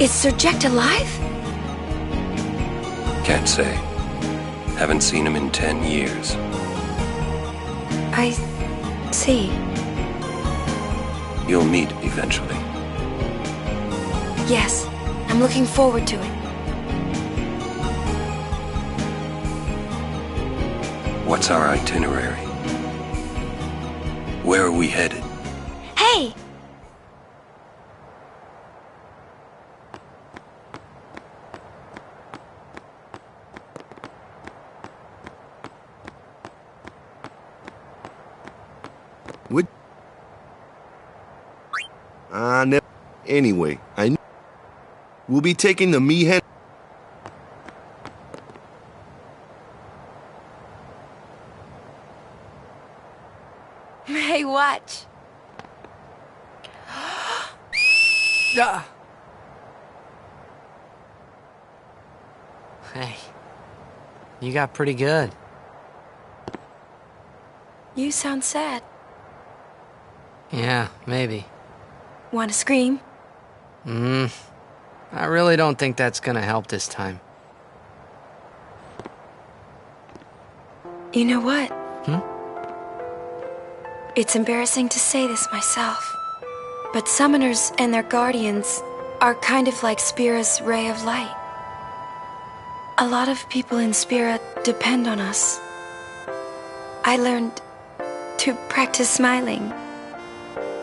Is Sir Jecht alive? Can't say. Haven't seen him in 10 years. I see. You'll meet eventually. Yes, I'm looking forward to it. What's our itinerary? Where are we headed? Hey! What? Never. Anyway, we'll be taking the Mihen. Hey, watch. Hey, you got pretty good. You sound sad. Yeah, maybe. Want to scream? I really don't think that's gonna help this time. You know what? It's embarrassing to say this myself, but summoners and their guardians are kind of like Spira's ray of light. A lot of people in Spira depend on us. I learned to practice smiling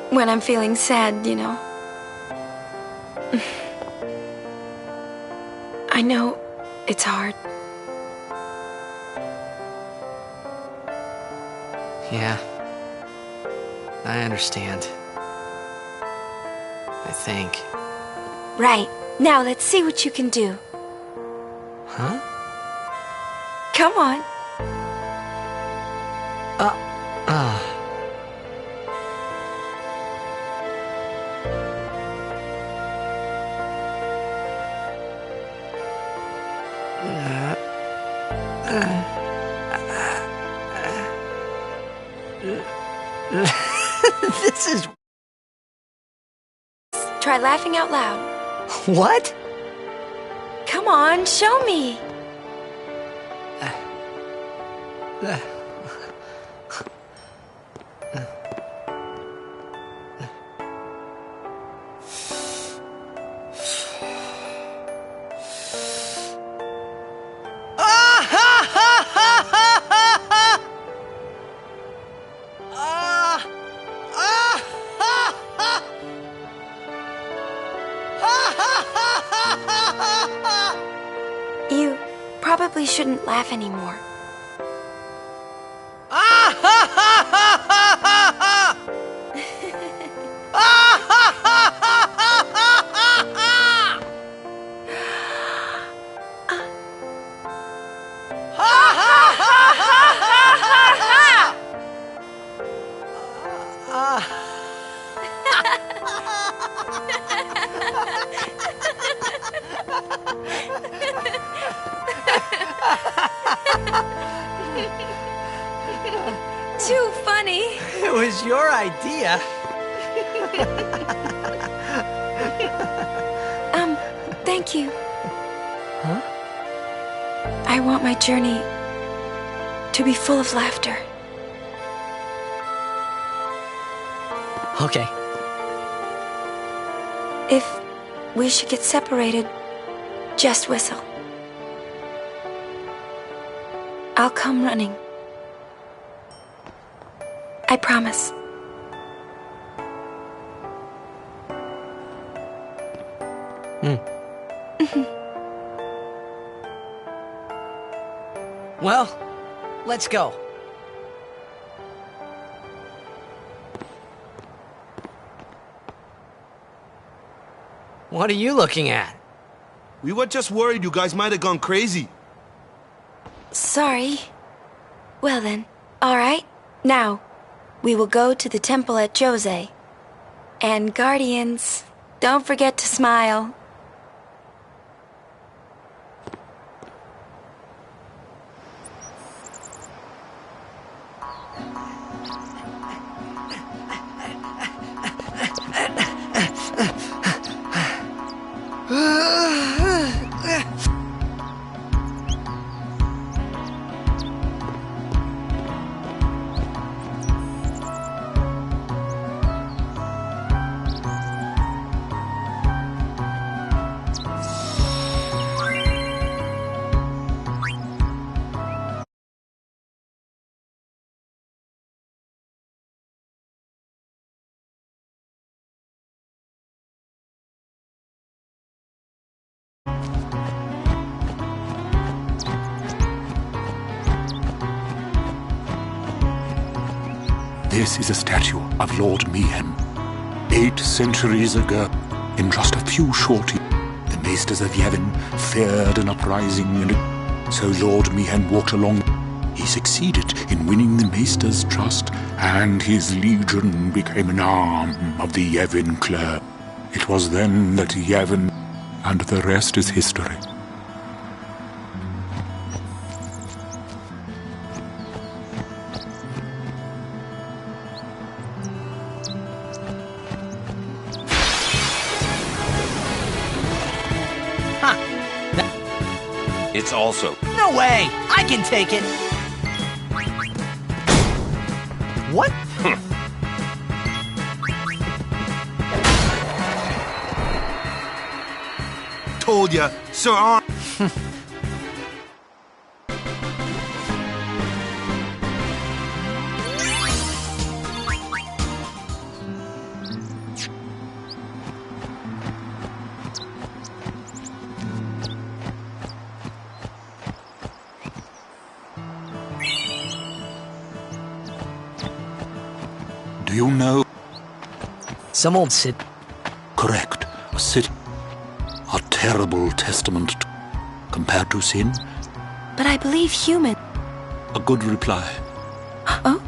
when I'm feeling sad, you know. I know it's hard. Yeah. I understand. I think. Right. Now let's see what you can do. Huh? Come on. This is... Try laughing out loud. What? Come on, show me. You probably shouldn't laugh anymore. funny. It was your idea. Thank you. Huh? I want my journey to be full of laughter. Okay. If we should get separated, just whistle. I'll come running. I promise. Well, let's go. What are you looking at? We were just worried you guys might have gone crazy. Sorry. Well then, all right. Now, we will go to the temple at Jose. And Guardians, don't forget to smile. This is a statue of Lord Meehan. 8 centuries ago, in just a few short years, the Maesters of Yevon feared an uprising, and so Lord Meehan walked along. He succeeded in winning the Maesters' trust, and his legion became an arm of the Yevon clan. It was then that Yevon, and the rest is history. It's also... No way! I can take it! What? Told ya, Sir Arn. Do you know? Some old city. Correct. A city. A terrible testament compared to sin. But I believe human. A good reply. Oh?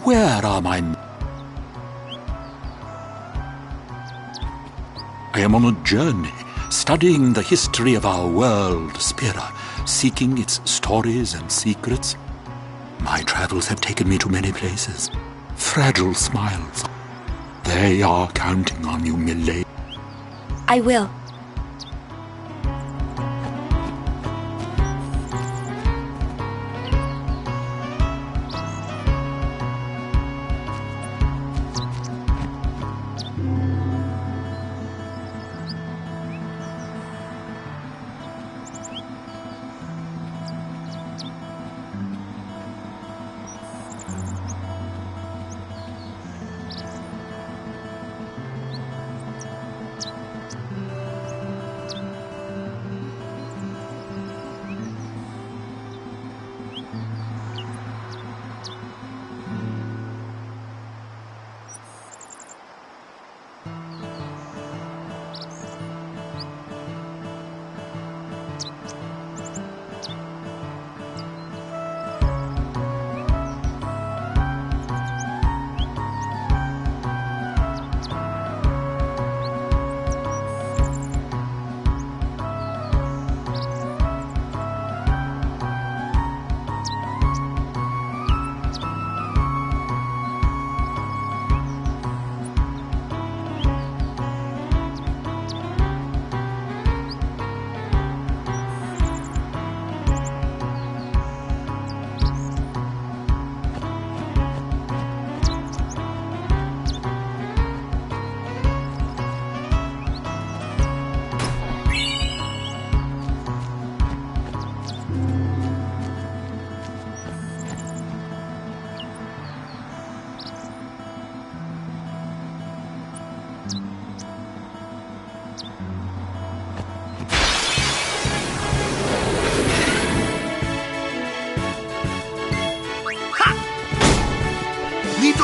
Where are my... I am on a journey, studying the history of our world, Spira, seeking its stories and secrets. My travels have taken me to many places. Fragile smiles. They are counting on you, milady. I will.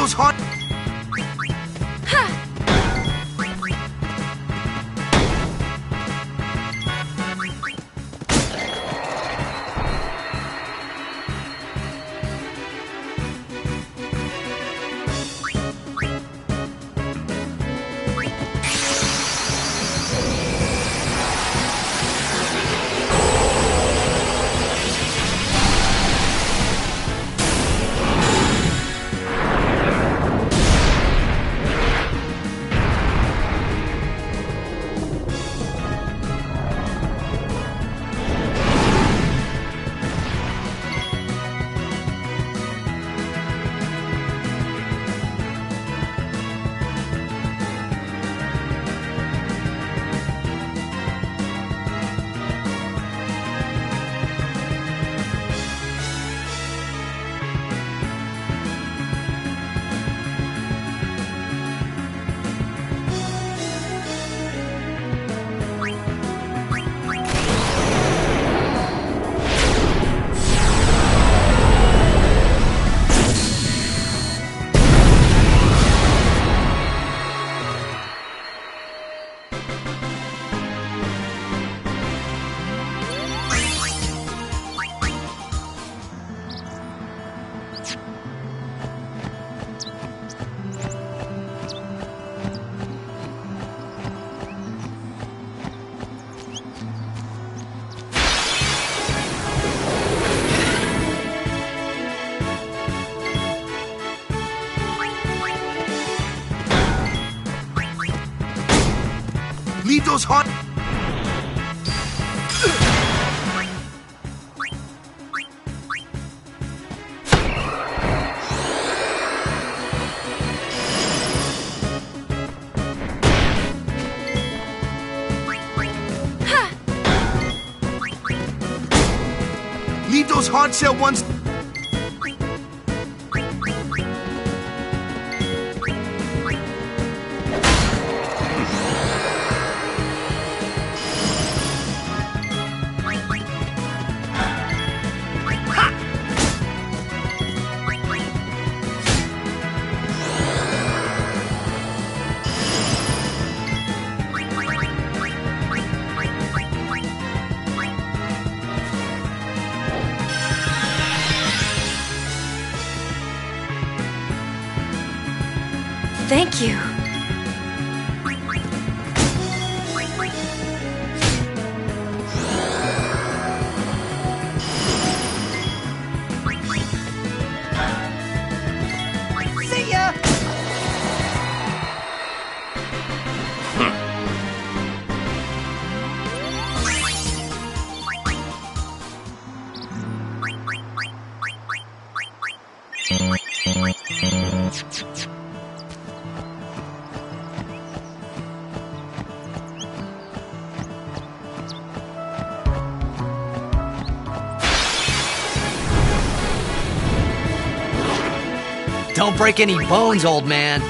Litos hot. Litos hot. Litos hard shell once. Thank you. See ya. Don't break any bones, old man.